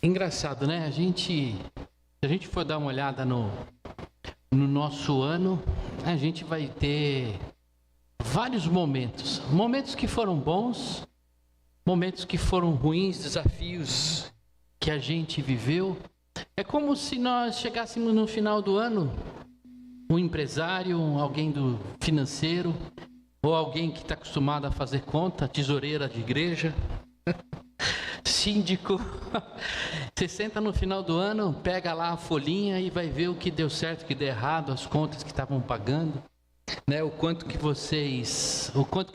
Engraçado, né? Se a gente for dar uma olhada no nosso ano, a gente vai ter vários momentos. Momentos que foram bons, momentos que foram ruins, desafios que a gente viveu. É como se nós chegássemos no final do ano, um empresário, alguém do financeiro, ou alguém que está acostumado a fazer conta, tesoureira de igreja, síndico. Você senta no final do ano, pega lá a folhinha e vai ver o que deu certo, o que deu errado, as contas que estavam pagando, né? O quanto que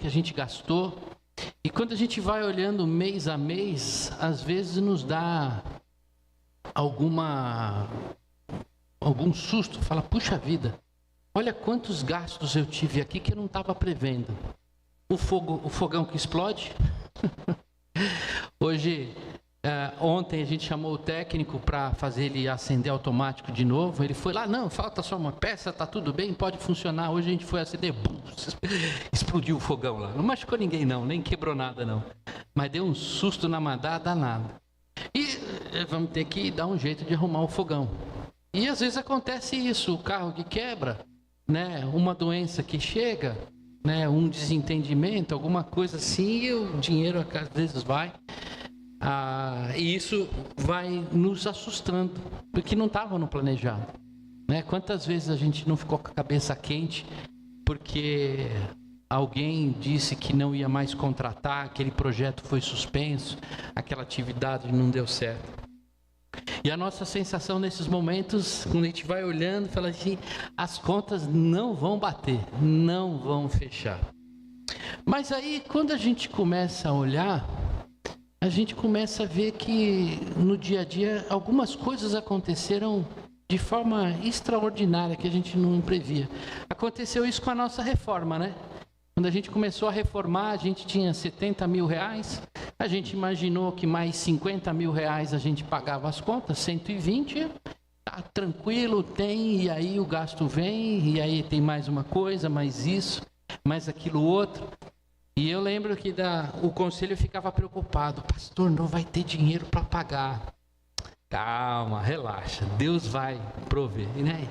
a gente gastou. E quando a gente vai olhando mês a mês, às vezes nos dá algum susto. Fala, puxa vida, olha quantos gastos eu tive aqui que eu não estava prevendo. O fogão que explode. Ontem a gente chamou o técnico para fazer ele acender automático de novo. Ele foi lá, não, falta só uma peça, tá tudo bem, pode funcionar. Hoje a gente foi acender, bum, explodiu o fogão lá. Não machucou ninguém não, nem quebrou nada não. Mas deu um susto na madá danado. E vamos ter que dar um jeito de arrumar o fogão. E às vezes acontece isso, o carro que quebra, né? Uma doença que chega, né? Um desentendimento, alguma coisa assim, e o dinheiro às vezes vai. E isso vai nos assustando, porque não estava no planejado, né? Quantas vezes a gente não ficou com a cabeça quente porque alguém disse que não ia mais contratar, aquele projeto foi suspenso, aquela atividade não deu certo. E a nossa sensação nesses momentos, quando a gente vai olhando, fala assim, as contas não vão bater, não vão fechar. Mas aí, quando a gente começa a olhar, a gente começa a ver que no dia a dia algumas coisas aconteceram de forma extraordinária que a gente não previa. Aconteceu isso com a nossa reforma, né? Quando a gente começou a reformar, a gente tinha 70 mil reais, a gente imaginou que mais 50 mil reais a gente pagava as contas, 120, tá tranquilo, tem, e aí o gasto vem, e aí tem mais uma coisa, mais isso, mais aquilo outro. E eu lembro que o conselho ficava preocupado, pastor, não vai ter dinheiro para pagar. Calma, relaxa, Deus vai prover, né?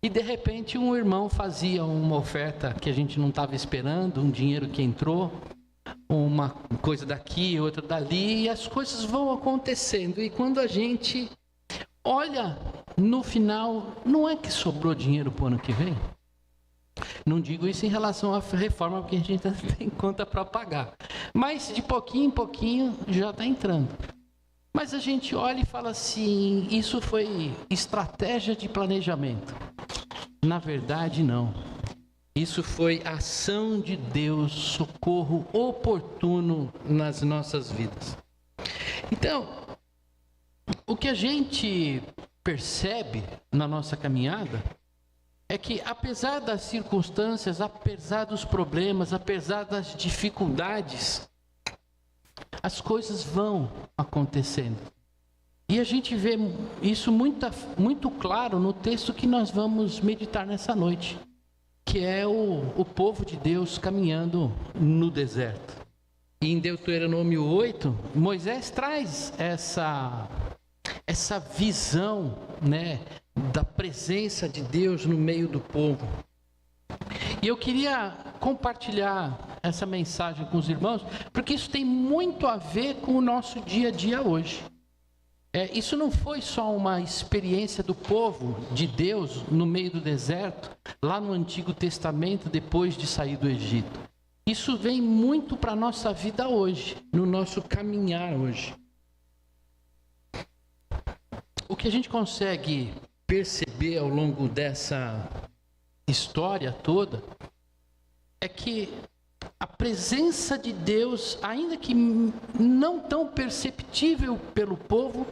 E de repente um irmão fazia uma oferta que a gente não estava esperando, um dinheiro que entrou, uma coisa daqui, outra dali, e as coisas vão acontecendo. E quando a gente olha no final, não é que sobrou dinheiro para o ano que vem? Não digo isso em relação à reforma, porque a gente tem conta para pagar. Mas de pouquinho em pouquinho já está entrando. Mas a gente olha e fala assim, isso foi estratégia de planejamento. Na verdade, não. Isso foi ação de Deus, socorro oportuno nas nossas vidas. Então, o que a gente percebe na nossa caminhada é que, apesar das circunstâncias, apesar dos problemas, apesar das dificuldades, as coisas vão acontecendo. E a gente vê isso muito claro no texto que nós vamos meditar nessa noite, que é o povo de Deus caminhando no deserto. E em Deuteronômio 8, Moisés traz essa visão, né, da presença de Deus no meio do povo. E eu queria compartilhar essa mensagem com os irmãos, porque isso tem muito a ver com o nosso dia a dia hoje. Isso não foi só uma experiência do povo de Deus no meio do deserto, lá no Antigo Testamento, depois de sair do Egito. Isso vem muito para a nossa vida hoje, no nosso caminhar hoje. O que a gente consegue perceber ao longo dessa história toda é que a presença de Deus, ainda que não tão perceptível pelo povo,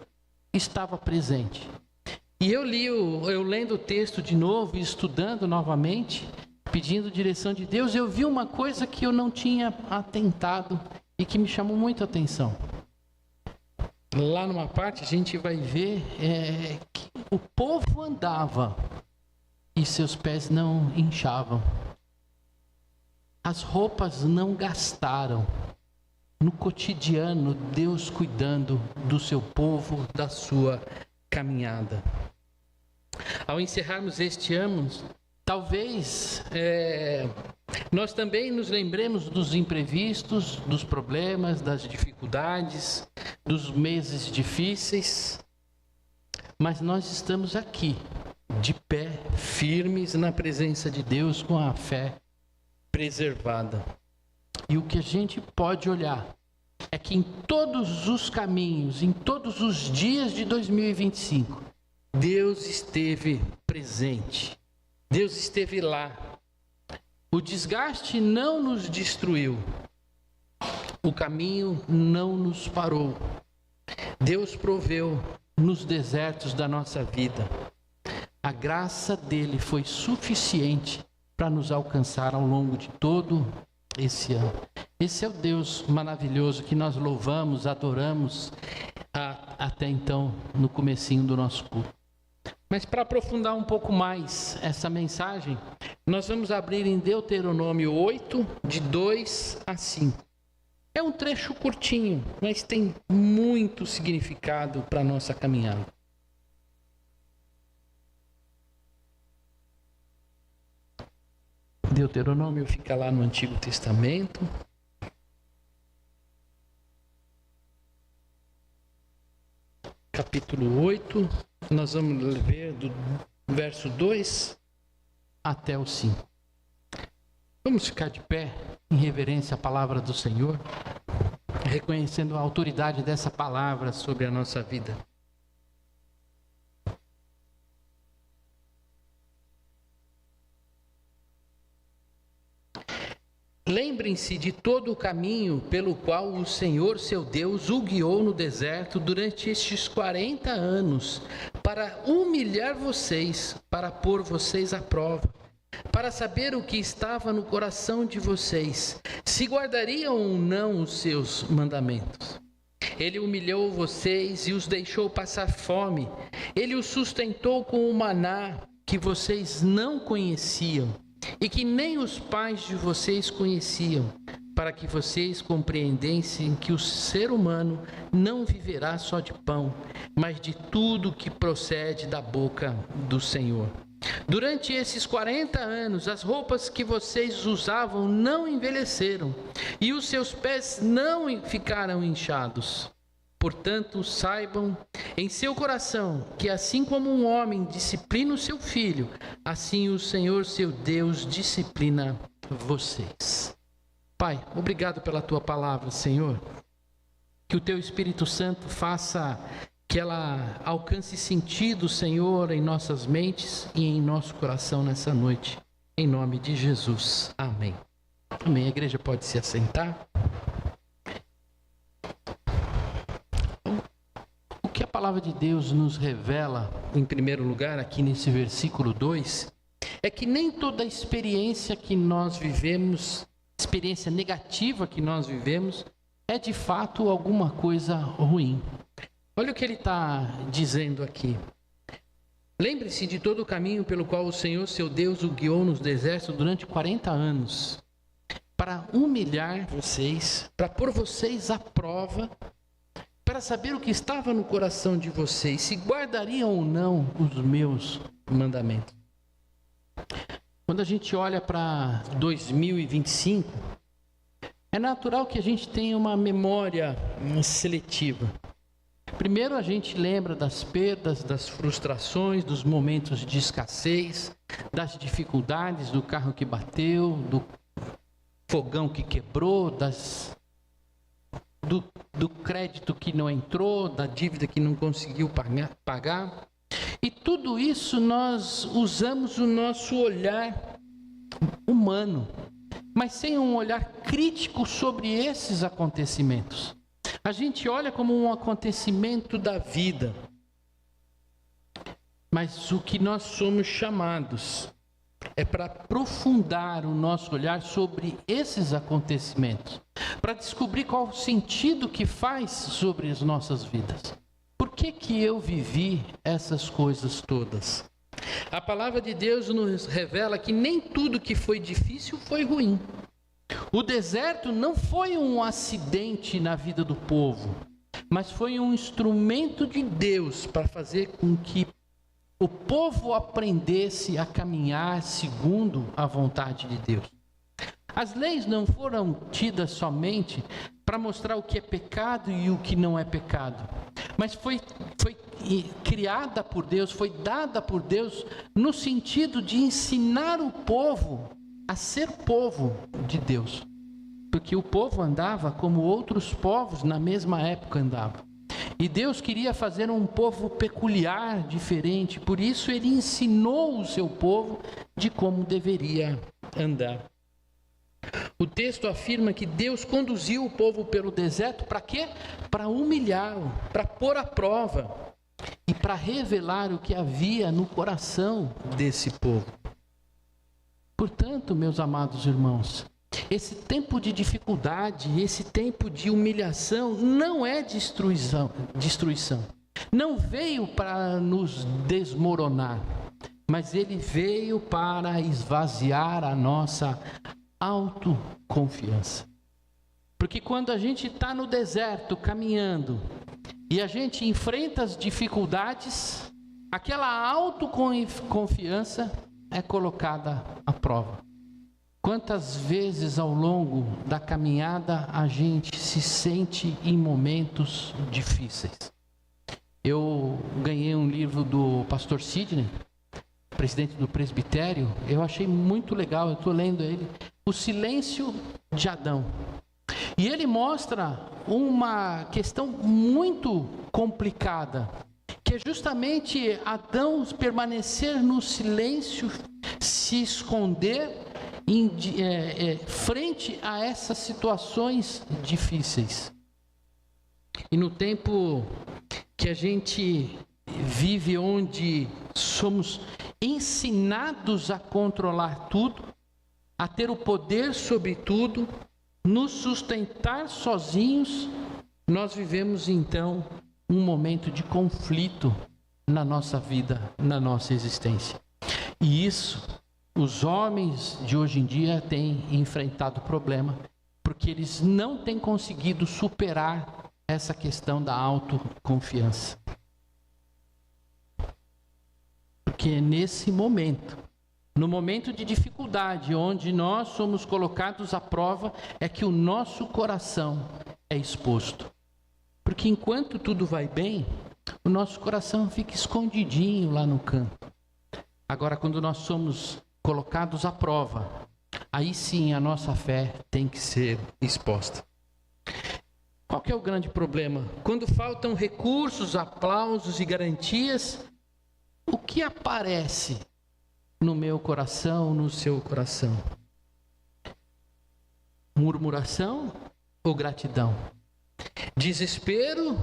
estava presente. E eu lendo o texto de novo e estudando novamente, pedindo direção de Deus, eu vi uma coisa que eu não tinha atentado e que me chamou muito a atenção. Lá numa parte a gente vai ver que o povo andava e seus pés não inchavam. As roupas não gastaram. no cotidiano, Deus cuidando do seu povo, da sua caminhada. Ao encerrarmos este ano, talvez nós também nos lembremos dos imprevistos, dos problemas, das dificuldades, dos meses difíceis, mas nós estamos aqui, de pé, firmes na presença de Deus, com a fé preservada. E o que a gente pode olhar é que em todos os caminhos, em todos os dias de 2025, Deus esteve presente, Deus esteve lá. O desgaste não nos destruiu, o caminho não nos parou. Deus proveu nos desertos da nossa vida. A graça dele foi suficiente para nos alcançar ao longo de todo esse ano. Esse é o Deus maravilhoso que nós louvamos, adoramos até então, no comecinho do nosso culto. Mas para aprofundar um pouco mais essa mensagem, nós vamos abrir em Deuteronômio 8, de 2 a 5. É um trecho curtinho, mas tem muito significado para a nossa caminhada. Deuteronômio fica lá no Antigo Testamento. Capítulo 8, nós vamos ver do verso 2 até o 5. Vamos ficar de pé em reverência à palavra do Senhor, reconhecendo a autoridade dessa palavra sobre a nossa vida. Lembrem-se de todo o caminho pelo qual o Senhor, seu Deus, o guiou no deserto durante estes 40 anos, para humilhar vocês, para pôr vocês à prova, para saber o que estava no coração de vocês, se guardariam ou não os seus mandamentos. Ele humilhou vocês e os deixou passar fome. Ele os sustentou com o maná que vocês não conheciam e que nem os pais de vocês conheciam, para que vocês compreendessem que o ser humano não viverá só de pão, mas de tudo que procede da boca do Senhor. Durante esses 40 anos, as roupas que vocês usavam não envelheceram e os seus pés não ficaram inchados. Portanto, saibam em seu coração que assim como um homem disciplina o seu filho, assim o Senhor, seu Deus, disciplina vocês. Pai, obrigado pela tua palavra, Senhor. Que o teu Espírito Santo faça que ela alcance sentido, Senhor, em nossas mentes e em nosso coração nessa noite. Em nome de Jesus. Amém. Amém. A igreja pode se assentar. O que a palavra de Deus nos revela, em primeiro lugar, aqui nesse versículo 2, é que nem toda experiência que nós vivemos, experiência negativa que nós vivemos, é de fato alguma coisa ruim. Olha o que ele está dizendo aqui. Lembre-se de todo o caminho pelo qual o Senhor, seu Deus, o guiou nos desertos durante 40 anos, para humilhar vocês, para pôr vocês à prova, para saber o que estava no coração de vocês, se guardariam ou não os meus mandamentos. Quando a gente olha para 2025, é natural que a gente tenha uma memória seletiva. Primeiro a gente lembra das perdas, das frustrações, dos momentos de escassez, das dificuldades, do carro que bateu, do fogão que quebrou, do crédito que não entrou, da dívida que não conseguiu pagar. E tudo isso nós usamos o nosso olhar humano, mas sem um olhar crítico sobre esses acontecimentos. A gente olha como um acontecimento da vida, mas o que nós somos chamados é para aprofundar o nosso olhar sobre esses acontecimentos, para descobrir qual o sentido que faz sobre as nossas vidas. Por que eu vivi essas coisas todas? A palavra de Deus nos revela que nem tudo que foi difícil foi ruim. O deserto não foi um acidente na vida do povo, mas foi um instrumento de Deus para fazer com que o povo aprendesse a caminhar segundo a vontade de Deus. As leis não foram tidas somente para mostrar o que é pecado e o que não é pecado, mas foi criada por Deus, foi dada por Deus no sentido de ensinar o povo a ser povo de Deus, porque o povo andava como outros povos na mesma época andavam. E Deus queria fazer um povo peculiar, diferente, por isso ele ensinou o seu povo de como deveria andar. O texto afirma que Deus conduziu o povo pelo deserto para quê? Para humilhá-lo, para pôr à prova e para revelar o que havia no coração desse povo. Portanto, meus amados irmãos, esse tempo de dificuldade, esse tempo de humilhação não é destruição. Não veio para nos desmoronar, mas ele veio para esvaziar a nossa autoconfiança. Porque quando a gente está no deserto caminhando e a gente enfrenta as dificuldades, aquela autoconfiança é colocada à prova. Quantas vezes ao longo da caminhada a gente se sente em momentos difíceis? Eu ganhei um livro do pastor Sidney, presidente do presbitério. Eu achei muito legal, eu estou lendo ele, O Silêncio de Adão. E ele mostra uma questão muito complicada, que é justamente Adão permanecer no silêncio, se esconder frente a essas situações difíceis. E no tempo que a gente vive, onde somos ensinados a controlar tudo, a ter o poder sobre tudo, nos sustentar sozinhos, nós vivemos então um momento de conflito na nossa vida, na nossa existência. E isso, os homens de hoje em dia têm enfrentado problema, porque eles não têm conseguido superar essa questão da autoconfiança. Porque nesse momento, no momento de dificuldade, onde nós somos colocados à prova, é que o nosso coração é exposto. Porque enquanto tudo vai bem, o nosso coração fica escondidinho lá no canto. Agora, quando nós somos colocados à prova, aí sim a nossa fé tem que ser exposta. Qual que é o grande problema? Quando faltam recursos, aplausos e garantias, o que aparece no meu coração, no seu coração? Murmuração ou gratidão? Desespero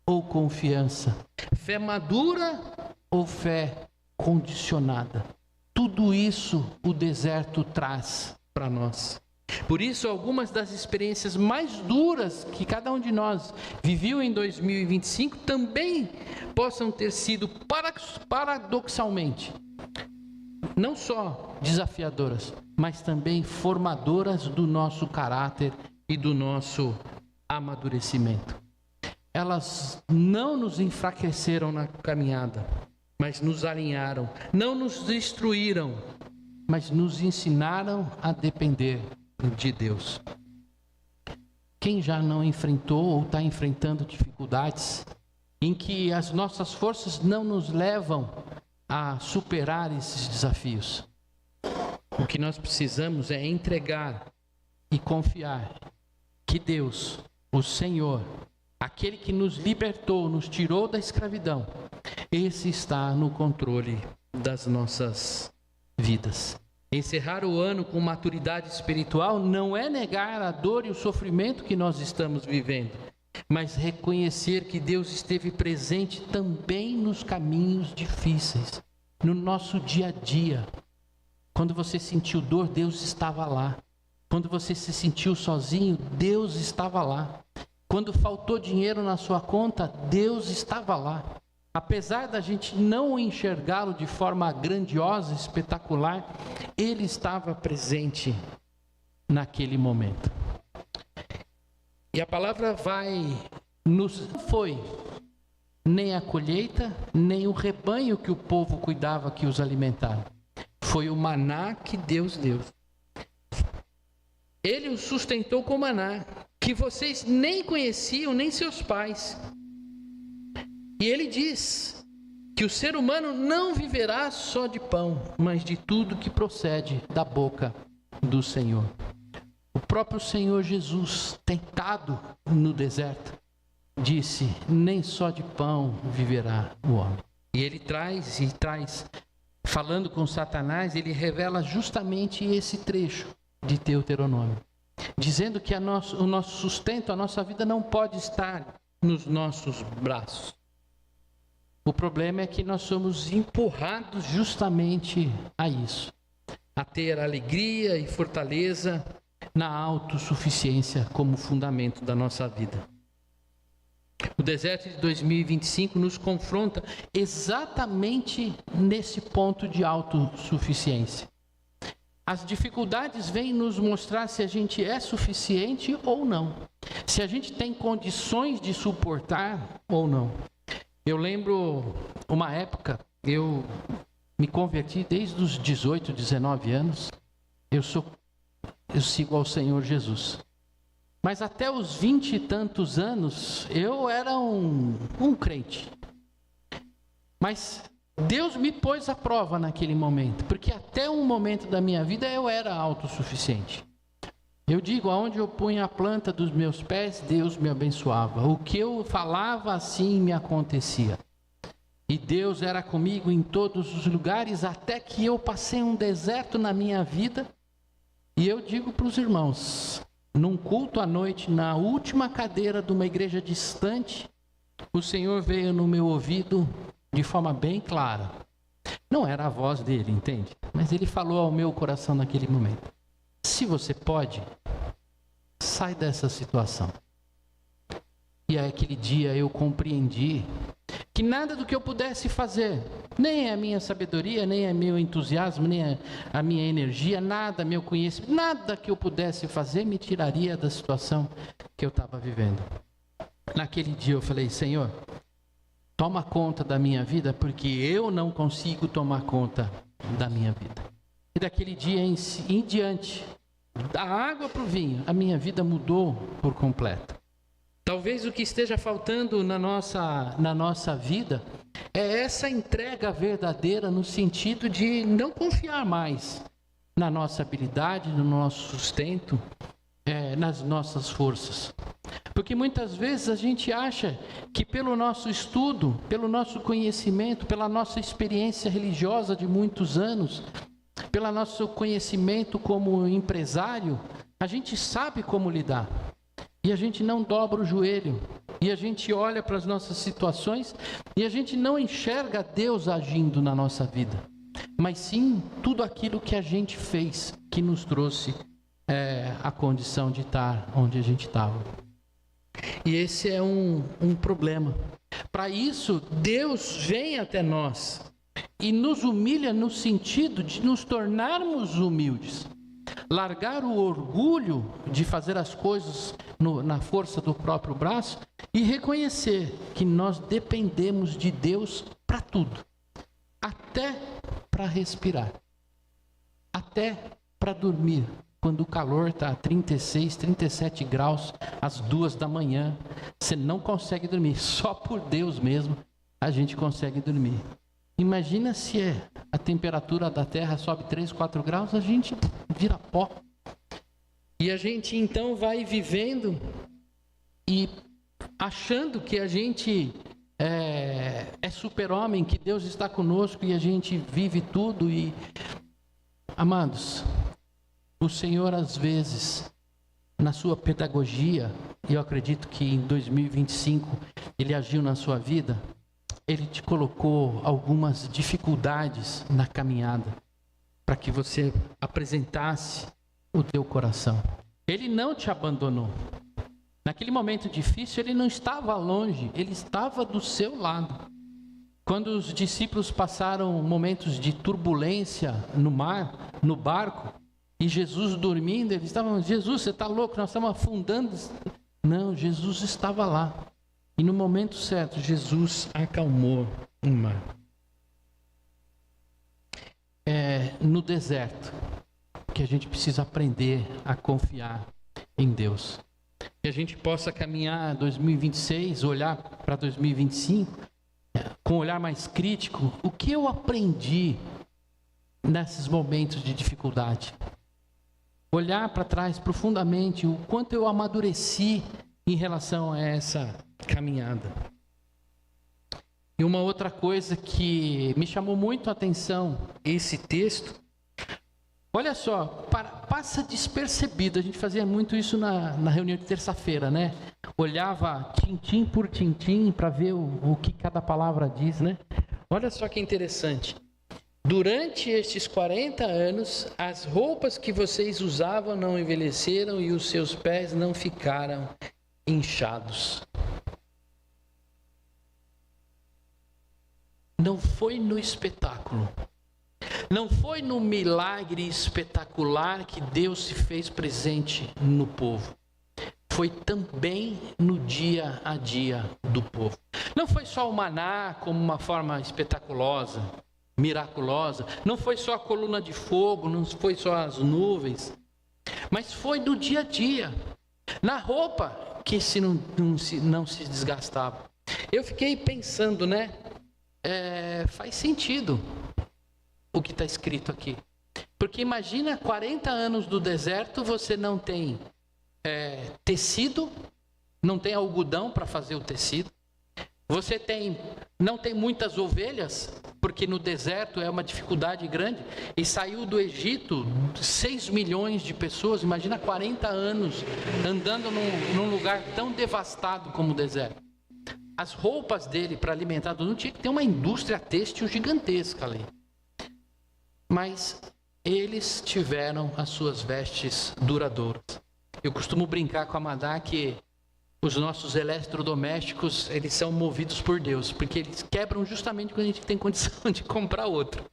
ou confiança? Fé madura ou fé condicionada? Tudo isso o deserto traz para nós. Por isso, algumas das experiências mais duras que cada um de nós viveu em 2025 também possam ter sido, paradoxalmente, não só desafiadoras, mas também formadoras do nosso caráter e do nosso amadurecimento. Elas não nos enfraqueceram na caminhada, mas nos alinharam, não nos destruíram, mas nos ensinaram a depender de Deus. Quem já não enfrentou ou está enfrentando dificuldades em que as nossas forças não nos levam a superar esses desafios? O que nós precisamos é entregar e confiar que Deus, o Senhor, aquele que nos libertou, nos tirou da escravidão, esse está no controle das nossas vidas. Encerrar o ano com maturidade espiritual não é negar a dor e o sofrimento que nós estamos vivendo, mas reconhecer que Deus esteve presente também nos caminhos difíceis, no nosso dia a dia. Quando você sentiu dor, Deus estava lá. Quando você se sentiu sozinho, Deus estava lá. Quando faltou dinheiro na sua conta, Deus estava lá. Apesar da gente não enxergá-lo de forma grandiosa, espetacular, Ele estava presente. naquele momento. E a palavra não foi nem a colheita, nem o rebanho que o povo cuidava que os alimentava. Foi o maná que Deus deu. Ele os sustentou com maná, que vocês nem conheciam, nem seus pais. E ele diz que o ser humano não viverá só de pão, mas de tudo que procede da boca do Senhor. O próprio Senhor Jesus, tentado no deserto, disse: nem só de pão viverá o homem. E ele traz, falando com Satanás, ele revela justamente esse trecho de Deuteronômio, dizendo que o nosso sustento, a nossa vida não pode estar nos nossos braços. O problema é que nós somos empurrados justamente a isso, a ter alegria e fortaleza na autossuficiência como fundamento da nossa vida. O deserto de 2025 nos confronta exatamente nesse ponto de autossuficiência. As dificuldades vêm nos mostrar se a gente é suficiente ou não, se a gente tem condições de suportar ou não. Eu lembro uma época, eu me converti desde os 18, 19 anos, eu sigo ao Senhor Jesus. Mas até os 20 e tantos anos, eu era um crente. Mas Deus me pôs à prova naquele momento, porque até um momento da minha vida eu era autossuficiente. Eu digo, aonde eu punha a planta dos meus pés, Deus me abençoava. O que eu falava, assim me acontecia. E Deus era comigo em todos os lugares, até que eu passei um deserto na minha vida. E eu digo para os irmãos, num culto à noite, na última cadeira de uma igreja distante, o Senhor veio no meu ouvido de forma bem clara. Não era a voz dele, entende? Mas ele falou ao meu coração naquele momento: se você pode, sai dessa situação. E aquele dia eu compreendi que nada do que eu pudesse fazer, nem a minha sabedoria, nem o meu entusiasmo, nem a minha energia, nada, meu conhecimento, nada que eu pudesse fazer me tiraria da situação que eu estava vivendo. Naquele dia eu falei: Senhor, toma conta da minha vida, porque eu não consigo tomar conta da minha vida. E daquele dia em diante, da água para o vinho, a minha vida mudou por completo. Talvez o que esteja faltando na nossa vida é essa entrega verdadeira, no sentido de não confiar mais na nossa habilidade, no nosso sustento, nas nossas forças. Porque muitas vezes a gente acha que pelo nosso estudo, pelo nosso conhecimento, pela nossa experiência religiosa de muitos anos, pelo nosso conhecimento como empresário, a gente sabe como lidar. E a gente não dobra o joelho, e a gente olha para as nossas situações, e a gente não enxerga Deus agindo na nossa vida, mas sim tudo aquilo que a gente fez, que nos trouxe a condição de estar onde a gente estava. E esse é um problema. Para isso, Deus vem até nós e nos humilha no sentido de nos tornarmos humildes. Largar o orgulho de fazer as coisas na força do próprio braço e reconhecer que nós dependemos de Deus para tudo, até para respirar, até para dormir. Quando o calor está a 36, 37 graus, às 2 da manhã, você não consegue dormir. Só por Deus mesmo a gente consegue dormir. Imagina se a temperatura da Terra sobe 3, 4 graus, a gente vira pó. E a gente então vai vivendo e achando que a gente é super-homem, que Deus está conosco e a gente vive tudo. E, amados, o Senhor às vezes, na sua pedagogia, e eu acredito que em 2025 Ele agiu na sua vida, Ele te colocou algumas dificuldades na caminhada, para que você apresentasse o teu coração. Ele não te abandonou. Naquele momento difícil, Ele não estava longe, Ele estava do seu lado. Quando os discípulos passaram momentos de turbulência no mar, no barco, E Jesus dormindo, eles estavam, Jesus, você está louco, nós estamos afundando. Não, Jesus estava lá. E no momento certo, Jesus acalmou o mar. É no deserto que a gente precisa aprender a confiar em Deus. Que a gente possa caminhar 2026, olhar para 2025, com um olhar mais crítico. O que eu aprendi nesses momentos de dificuldade? Olhar para trás profundamente, o quanto eu amadureci em relação a essa caminhada. E uma outra coisa que me chamou muito a atenção, esse texto, olha só, passa despercebido. A gente fazia muito isso na reunião de terça-feira, né? Olhava tintim por tintim para ver o que cada palavra diz, né? Olha só que interessante. Durante estes 40 anos, as roupas que vocês usavam não envelheceram e os seus pés não ficaram inchados. Não foi no espetáculo. Não foi no milagre espetacular que Deus se fez presente no povo. Foi também no dia a dia do povo. Não foi só o maná como uma forma espetaculosa, miraculosa. Não foi só a coluna de fogo, não foi só as nuvens. Mas foi no dia a dia, na roupa que não se desgastava. Eu fiquei pensando, né? Faz sentido o que está escrito aqui. Porque imagina 40 anos do deserto, você não tem tecido, não tem algodão para fazer o tecido. Você não tem muitas ovelhas, porque no deserto é uma dificuldade grande. E saiu do Egito 6 milhões de pessoas. Imagina 40 anos andando num lugar tão devastado como o deserto. As roupas dele para alimentar, não tinha que ter uma indústria têxtil gigantesca ali. Mas eles tiveram as suas vestes duradouras. Eu costumo brincar com a Madá que os nossos eletrodomésticos, eles são movidos por Deus, porque eles quebram justamente quando a gente tem condição de comprar outro.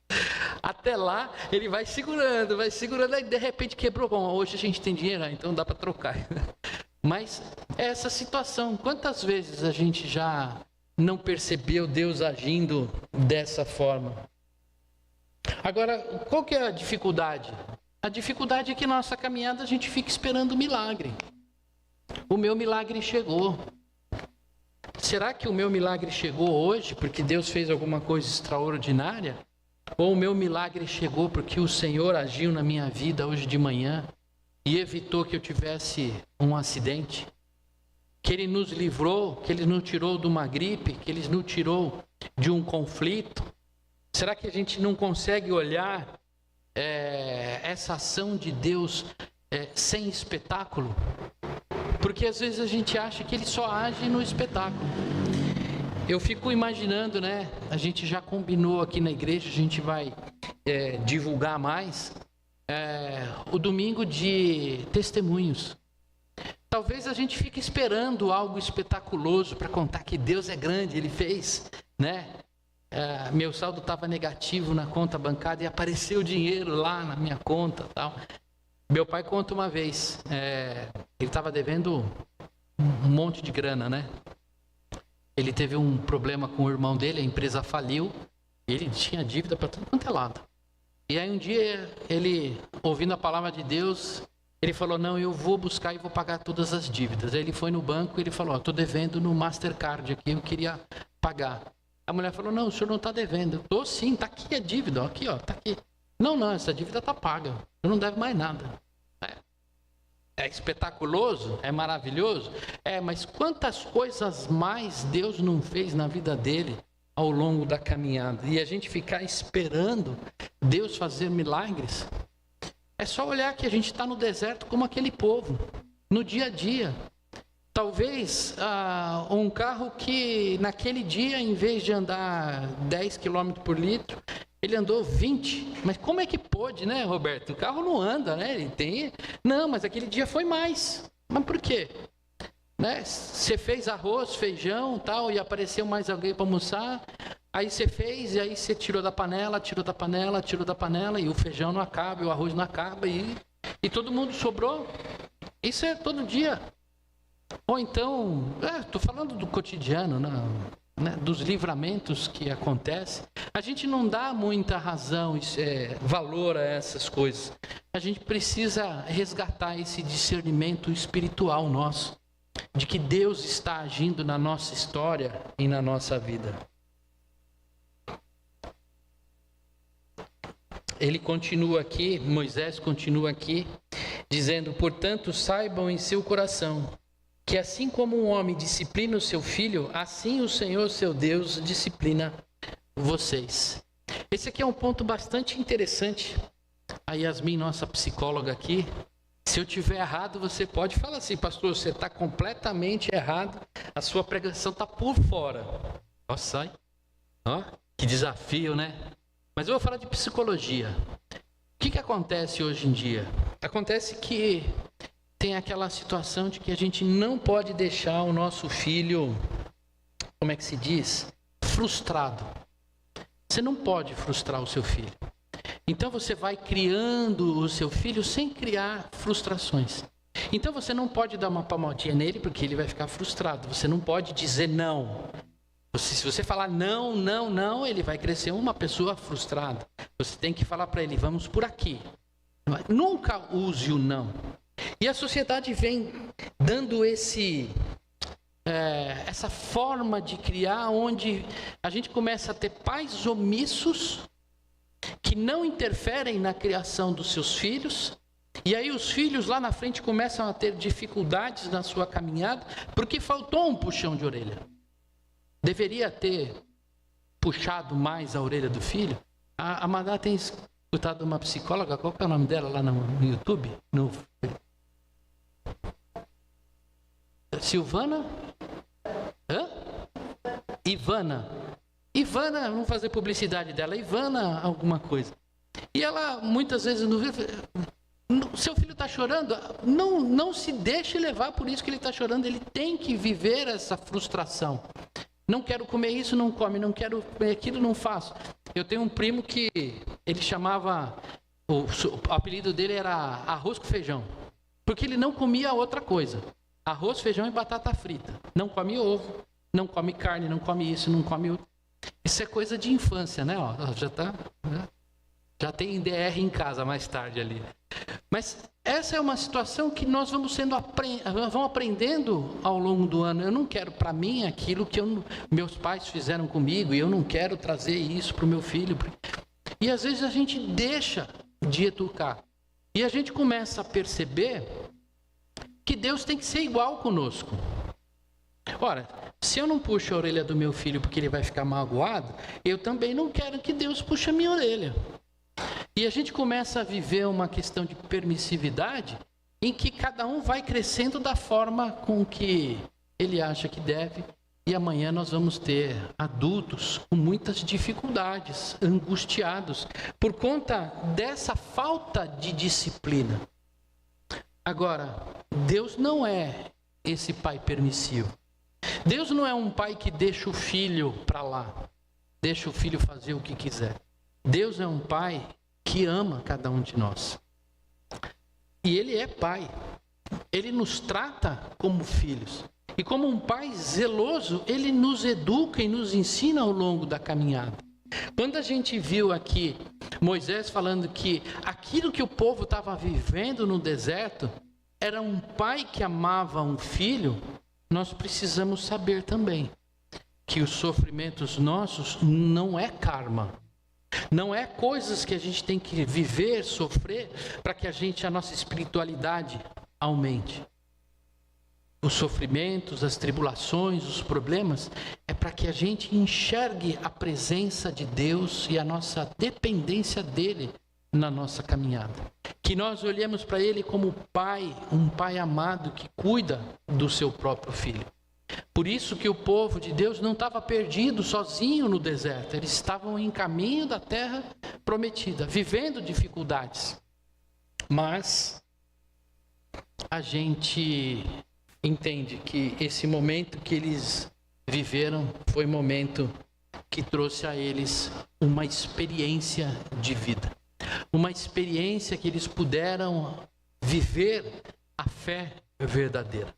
Até lá, ele vai segurando, aí de repente quebrou. Bom, hoje a gente tem dinheiro, então dá para trocar. Mas essa situação, quantas vezes a gente já não percebeu Deus agindo dessa forma? Agora, qual que é a dificuldade? A dificuldade é que nossa caminhada a gente fica esperando o milagre. O meu milagre chegou. Será que o meu milagre chegou hoje porque Deus fez alguma coisa extraordinária? Ou o meu milagre chegou porque o Senhor agiu na minha vida hoje de manhã e evitou que eu tivesse um acidente? Que Ele nos livrou, que Ele nos tirou de uma gripe, que Ele nos tirou de um conflito? Será que a gente não consegue olhar essa ação de Deus sem espetáculo? Porque às vezes a gente acha que Ele só age no espetáculo. Eu fico imaginando, né? A gente já combinou aqui na igreja, a gente vai divulgar mais o domingo de testemunhos. Talvez a gente fique esperando algo espetaculoso para contar que Deus é grande, Ele fez, né? Meu saldo estava negativo na conta bancária e apareceu dinheiro lá na minha conta, tal. Meu pai conta uma vez, ele estava devendo um monte de grana, né? Ele teve um problema com o irmão dele, a empresa faliu, e ele tinha dívida para tudo quanto é lado. E aí um dia, ele, ouvindo a palavra de Deus, ele falou, não, eu vou buscar e vou pagar todas as dívidas. Aí ele foi no banco e ele falou, estou devendo no Mastercard aqui, eu queria pagar. A mulher falou, não, o senhor não está devendo. Eu estou sim, está aqui a dívida, aqui, ó, está aqui. Não, essa dívida está paga, o senhor não deve mais nada. É espetaculoso, é maravilhoso, mas quantas coisas mais Deus não fez na vida dele ao longo da caminhada? E a gente ficar esperando Deus fazer milagres? É só olhar que a gente está no deserto como aquele povo, no dia a dia. Talvez um carro que naquele dia, em vez de andar 10 km por litro, ele andou 20. Mas como é que pôde, né, Roberto? O carro não anda, né? Ele tem... Não, mas aquele dia foi mais. Mas por quê? Né? Você fez arroz, feijão, tal, e apareceu mais alguém para almoçar. Aí você fez, e aí você tirou da panela, e o feijão não acaba, e o arroz não acaba, e E todo mundo sobrou. Isso é todo dia. Ou então, estou falando do cotidiano, né, dos livramentos que acontecem. A gente não dá muita razão, valor a essas coisas. A gente precisa resgatar esse discernimento espiritual nosso, de que Deus está agindo na nossa história e na nossa vida. Ele continua aqui, Moisés continua aqui, dizendo: portanto, saibam em seu coração que assim como um homem disciplina o seu filho, assim o Senhor, seu Deus, disciplina vocês. Esse aqui é um ponto bastante interessante. A Yasmin, nossa psicóloga aqui, se eu tiver errado, você pode falar assim: pastor, você está completamente errado, a sua pregação está por fora. Nossa, que desafio, né? Mas eu vou falar de psicologia. O que acontece hoje em dia? Acontece que tem aquela situação de que a gente não pode deixar o nosso filho, como é que se diz? Frustrado. Você não pode frustrar o seu filho. Então você vai criando o seu filho sem criar frustrações. Então você não pode dar uma palmadinha nele porque ele vai ficar frustrado. Você não pode dizer não. Se você falar não, não, não, ele vai crescer uma pessoa frustrada. Você tem que falar para ele: vamos por aqui. Nunca use o não. E a sociedade vem dando essa forma de criar, onde a gente começa a ter pais omissos que não interferem na criação dos seus filhos. E aí os filhos lá na frente começam a ter dificuldades na sua caminhada porque faltou um puxão de orelha. Deveria ter puxado mais a orelha do filho. A Madá tem escutado uma psicóloga, qual que é o nome dela lá no YouTube? Silvana? Ivana, vamos fazer publicidade dela. Ivana alguma coisa. E ela muitas vezes seu filho está chorando, não se deixe levar por isso que ele está chorando. Ele tem que viver essa frustração. Não quero comer isso, não come. Não quero comer aquilo, não faço. Eu tenho um primo que ele chamava, o apelido dele era arroz com feijão, porque ele não comia outra coisa. Arroz, feijão e batata frita. Não come ovo, não come carne, não come isso, não come outro. Isso é coisa de infância, né? Já tem DR em casa mais tarde ali. Mas essa é uma situação que nós vamos aprendendo ao longo do ano. Eu não quero para mim aquilo que meus pais fizeram comigo, e eu não quero trazer isso para o meu filho. E às vezes a gente deixa de educar. E a gente começa a perceber que Deus tem que ser igual conosco. Ora, se eu não puxo a orelha do meu filho porque ele vai ficar magoado, eu também não quero que Deus puxe a minha orelha. E a gente começa a viver uma questão de permissividade em que cada um vai crescendo da forma com que ele acha que deve. E amanhã nós vamos ter adultos com muitas dificuldades, angustiados, por conta dessa falta de disciplina. Agora, Deus não é esse pai permissivo. Deus não é um pai que deixa o filho para lá, deixa o filho fazer o que quiser. Deus é um pai que ama cada um de nós. E Ele é pai. Ele nos trata como filhos. E como um pai zeloso, Ele nos educa e nos ensina ao longo da caminhada. Quando a gente viu aqui Moisés falando que aquilo que o povo estava vivendo no deserto era um pai que amava um filho, nós precisamos saber também que os sofrimentos nossos não é karma. Não é coisas que a gente tem que viver, sofrer, para que a nossa espiritualidade aumente. Os sofrimentos, as tribulações, os problemas, é para que a gente enxergue a presença de Deus e a nossa dependência dEle na nossa caminhada. Que nós olhemos para Ele como pai, um pai amado que cuida do seu próprio filho. Por isso que o povo de Deus não estava perdido sozinho no deserto. Eles estavam em caminho da terra prometida, vivendo dificuldades. Mas a gente entende que esse momento que eles viveram foi um momento que trouxe a eles uma experiência de vida. Uma experiência que eles puderam viver a fé verdadeira.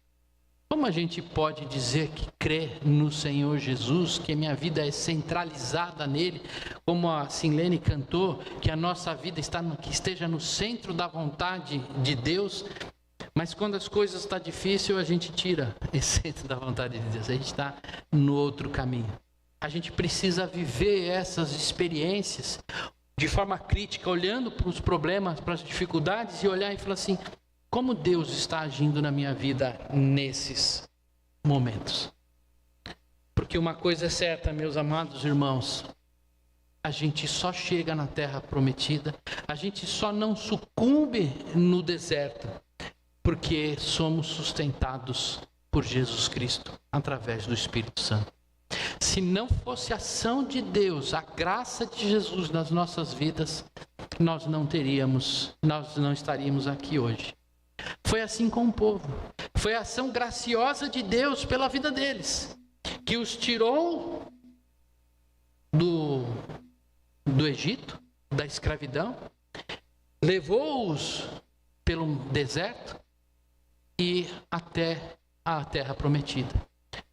Como a gente pode dizer que crê no Senhor Jesus, que a minha vida é centralizada nele, como a Silene cantou, que a nossa vida que esteja no centro da vontade de Deus, mas quando as coisas estão difíceis, a gente tira esse centro da vontade de Deus, a gente está no outro caminho. A gente precisa viver essas experiências de forma crítica, olhando para os problemas, para as dificuldades e olhar e falar assim: como Deus está agindo na minha vida nesses momentos? Porque uma coisa é certa, meus amados irmãos, a gente só chega na terra prometida, a gente só não sucumbe no deserto, porque somos sustentados por Jesus Cristo, através do Espírito Santo. Se não fosse a ação de Deus, a graça de Jesus nas nossas vidas, nós não estaríamos aqui hoje. Foi assim com o povo. Foi a ação graciosa de Deus pela vida deles, que os tirou do Egito, da escravidão, levou-os pelo deserto e até a terra prometida.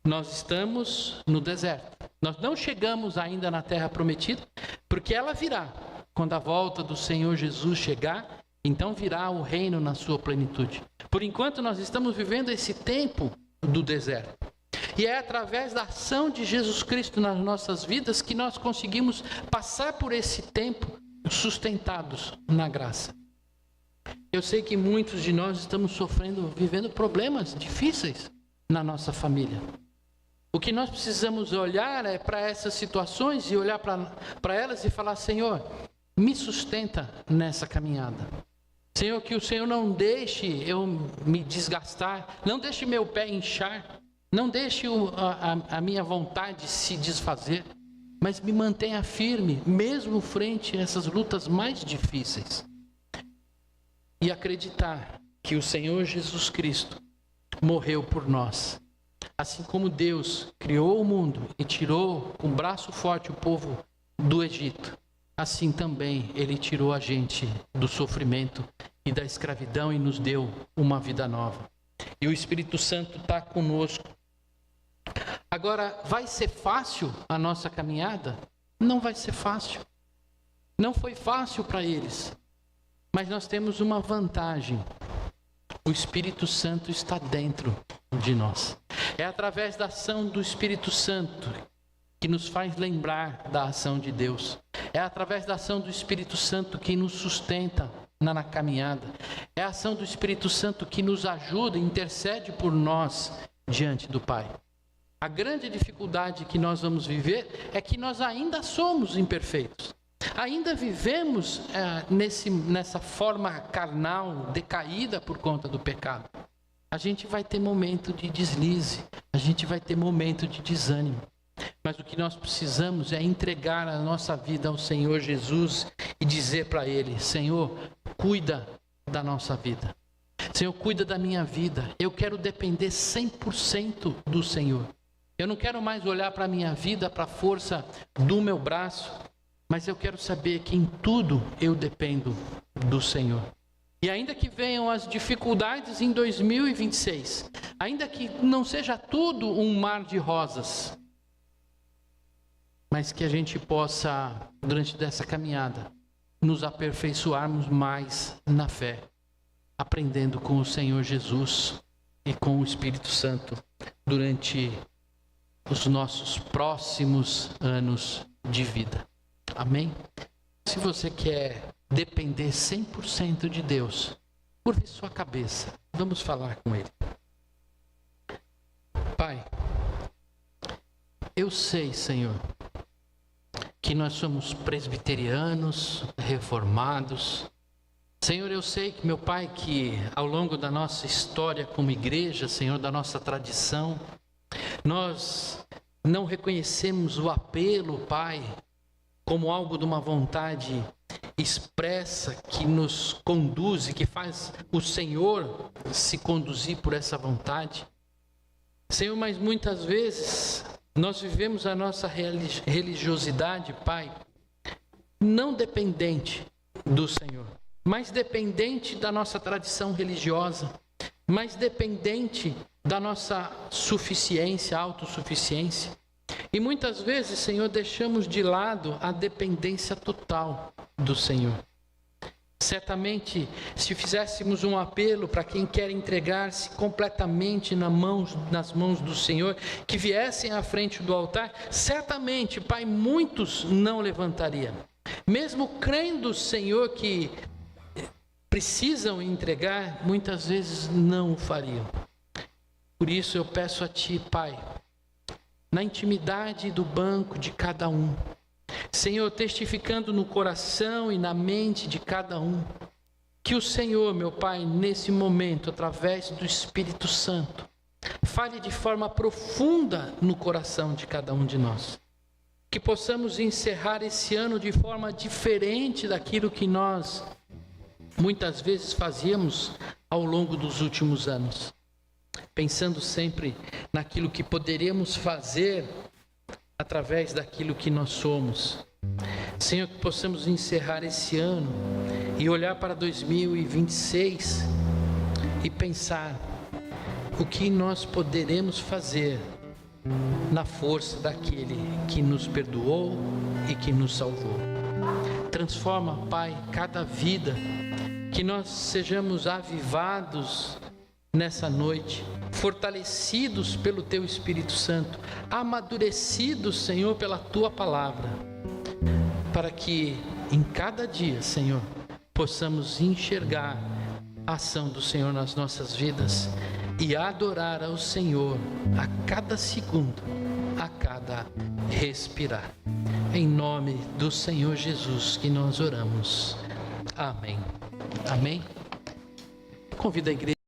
Nós estamos no deserto. Nós não chegamos ainda na terra prometida, porque ela virá. Quando a volta do Senhor Jesus chegar, então virá o reino na sua plenitude. Por enquanto nós estamos vivendo esse tempo do deserto. E é através da ação de Jesus Cristo nas nossas vidas que nós conseguimos passar por esse tempo sustentados na graça. Eu sei que muitos de nós estamos vivendo problemas difíceis na nossa família. O que nós precisamos olhar é para essas situações e olhar para elas e falar: Senhor, me sustenta nessa caminhada. Senhor, que o Senhor não deixe eu me desgastar, não deixe meu pé inchar, não deixe a minha vontade se desfazer, mas me mantenha firme, mesmo frente a essas lutas mais difíceis. E acreditar que o Senhor Jesus Cristo morreu por nós. Assim como Deus criou o mundo e tirou com braço forte o povo do Egito, assim também Ele tirou a gente do sofrimento e da escravidão e nos deu uma vida nova. E o Espírito Santo está conosco. Agora, vai ser fácil a nossa caminhada? Não vai ser fácil. Não foi fácil para eles. Mas nós temos uma vantagem. O Espírito Santo está dentro de nós. É através da ação do Espírito Santo que nos faz lembrar da ação de Deus. É através da ação do Espírito Santo que nos sustenta na caminhada. É a ação do Espírito Santo que nos ajuda e intercede por nós diante do Pai. A grande dificuldade que nós vamos viver é que nós ainda somos imperfeitos. Ainda vivemos nessa forma carnal, decaída por conta do pecado. A gente vai ter momento de deslize, a gente vai ter momento de desânimo. Mas o que nós precisamos é entregar a nossa vida ao Senhor Jesus e dizer para Ele: Senhor, cuida da nossa vida. Senhor, cuida da minha vida. Eu quero depender 100% do Senhor. Eu não quero mais olhar para a minha vida, para a força do meu braço, mas eu quero saber que em tudo eu dependo do Senhor. E ainda que venham as dificuldades em 2026, ainda que não seja tudo um mar de rosas, mas que a gente possa, durante dessa caminhada, nos aperfeiçoarmos mais na fé, aprendendo com o Senhor Jesus e com o Espírito Santo durante os nossos próximos anos de vida. Amém? Se você quer depender 100% de Deus, curve sua cabeça. Vamos falar com Ele. Pai, eu sei, Senhor, que nós somos presbiterianos, reformados. Senhor, eu sei que, meu Pai, que ao longo da nossa história como igreja, Senhor, da nossa tradição, nós não reconhecemos o apelo, Pai, como algo de uma vontade expressa que nos conduz e que faz o Senhor se conduzir por essa vontade. Senhor, mas muitas vezes nós vivemos a nossa religiosidade, Pai, não dependente do Senhor. mais dependente da nossa tradição religiosa, mais dependente da nossa suficiência, autossuficiência. E muitas vezes, Senhor, deixamos de lado a dependência total do Senhor. Certamente, se fizéssemos um apelo para quem quer entregar-se completamente nas mãos do Senhor, que viessem à frente do altar, certamente, Pai, muitos não levantariam. Mesmo crendo, Senhor, que precisam entregar, muitas vezes não o fariam. Por isso eu peço a Ti, Pai, na intimidade do banco de cada um, Senhor, testificando no coração e na mente de cada um, que o Senhor, meu Pai, nesse momento, através do Espírito Santo, fale de forma profunda no coração de cada um de nós. Que possamos encerrar esse ano de forma diferente daquilo que nós muitas vezes fazíamos ao longo dos últimos anos. Pensando sempre naquilo que poderíamos fazer através daquilo que nós somos. Senhor, que possamos encerrar esse ano e olhar para 2026 e pensar o que nós poderemos fazer na força daquele que nos perdoou e que nos salvou. Transforma, Pai, cada vida, que nós sejamos avivados nessa noite, fortalecidos pelo Teu Espírito Santo, amadurecidos, Senhor, pela Tua palavra, para que em cada dia, Senhor, possamos enxergar a ação do Senhor nas nossas vidas e adorar ao Senhor a cada segundo, a cada respirar. Em nome do Senhor Jesus que nós oramos. Amém. Amém. Convido a igreja.